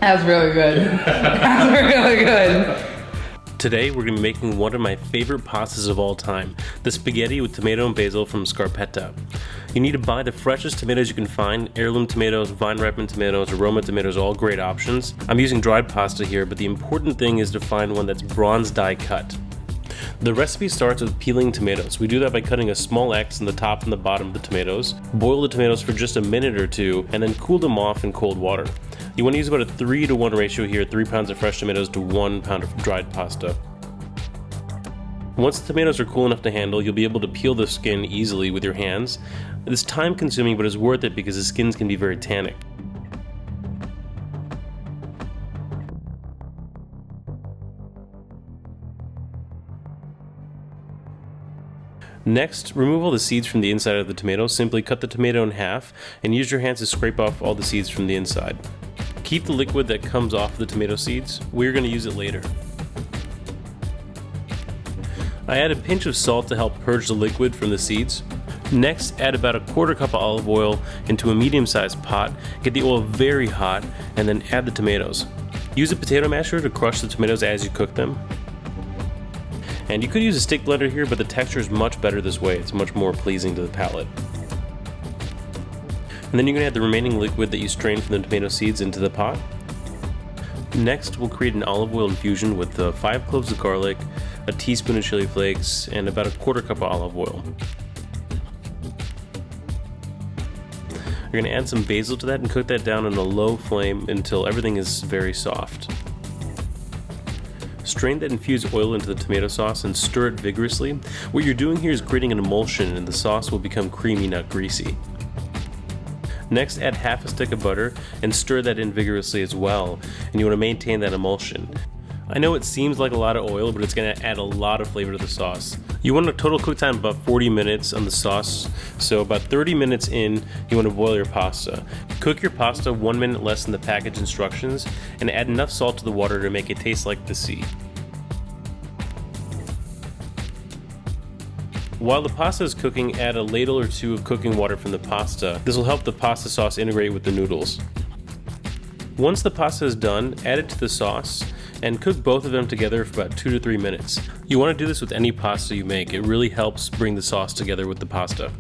That's really good. That's really good. Today we're going to be making one of my favorite pastas of all time, the spaghetti with tomato and basil from Scarpetta. You need to buy the freshest tomatoes you can find. Heirloom tomatoes, vine-ripened tomatoes, aroma tomatoes, all great options. I'm using dried pasta here, but the important thing is to find one that's bronze die cut. The recipe starts with peeling tomatoes. We do that by cutting a small X in the top and the bottom of the tomatoes. Boil the tomatoes for just a minute or two, and then cool them off in cold water. You want to use about a 3-to-1 ratio here, 3 pounds of fresh tomatoes to 1 pound of dried pasta. Once the tomatoes are cool enough to handle, you'll be able to peel the skin easily with your hands. It's time consuming, but it's worth it because the skins can be very tannic. Next, remove all the seeds from the inside of the tomato. Simply cut the tomato in half and use your hands to scrape off all the seeds from the inside. Keep the liquid that comes off the tomato seeds. We're going to use it later. I add a pinch of salt to help purge the liquid from the seeds. Next, add about a 1/4 cup of olive oil into a medium-sized pot. Get the oil very hot and then add the tomatoes. Use a potato masher to crush the tomatoes as you cook them. And you could use a stick blender here, but the texture is much better this way. It's much more pleasing to the palate. And then you're going to add the remaining liquid that you strained from the tomato seeds into the pot. Next, we'll create an olive oil infusion with 5 cloves of garlic, a teaspoon of chili flakes, and about a 1/4 cup of olive oil. You're going to add some basil to that and cook that down on a low flame until everything is very soft. Strain that infused oil into the tomato sauce and stir it vigorously. What you're doing here is creating an emulsion, and the sauce will become creamy, not greasy. Next, add half a stick of butter and stir that in vigorously as well, and you want to maintain that emulsion. I know it seems like a lot of oil, but it's going to add a lot of flavor to the sauce. You want a total cook time of about 40 minutes on the sauce, so about 30 minutes in, you want to boil your pasta. Cook your pasta 1 minute less than the package instructions, and add enough salt to the water to make it taste like the sea. While the pasta is cooking, add a ladle or 2 of cooking water from the pasta. This will help the pasta sauce integrate with the noodles. Once the pasta is done, add it to the sauce and cook both of them together for about 2 to 3 minutes. You want to do this with any pasta you make. It really helps bring the sauce together with the pasta.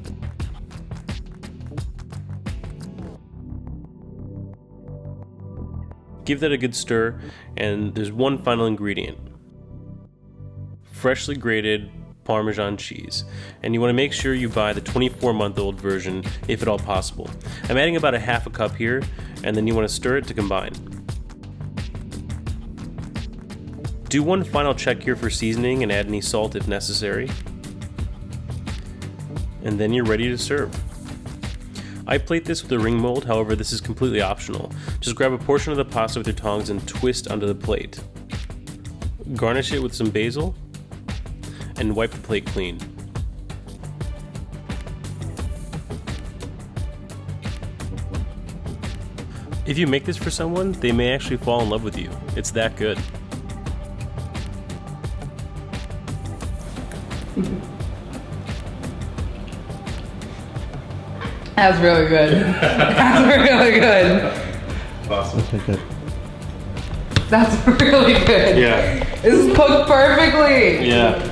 Give that a good stir, and there's one final ingredient. Freshly grated Parmesan cheese, and you want to make sure you buy the 24-month-old version if at all possible. I'm adding about a 1/2 cup here, and then you want to stir it to combine. Do one final check here for seasoning and add any salt if necessary. And then you're ready to serve. I plate this with a ring mold, however this is completely optional. Just grab a portion of the pasta with your tongs and twist onto the plate. Garnish it with some basil and wipe the plate clean. If you make this for someone, they may actually fall in love with you. It's that good. That's really good. That's really good. Awesome. Okay, good. That's really good. Yeah. This is cooked perfectly. Yeah.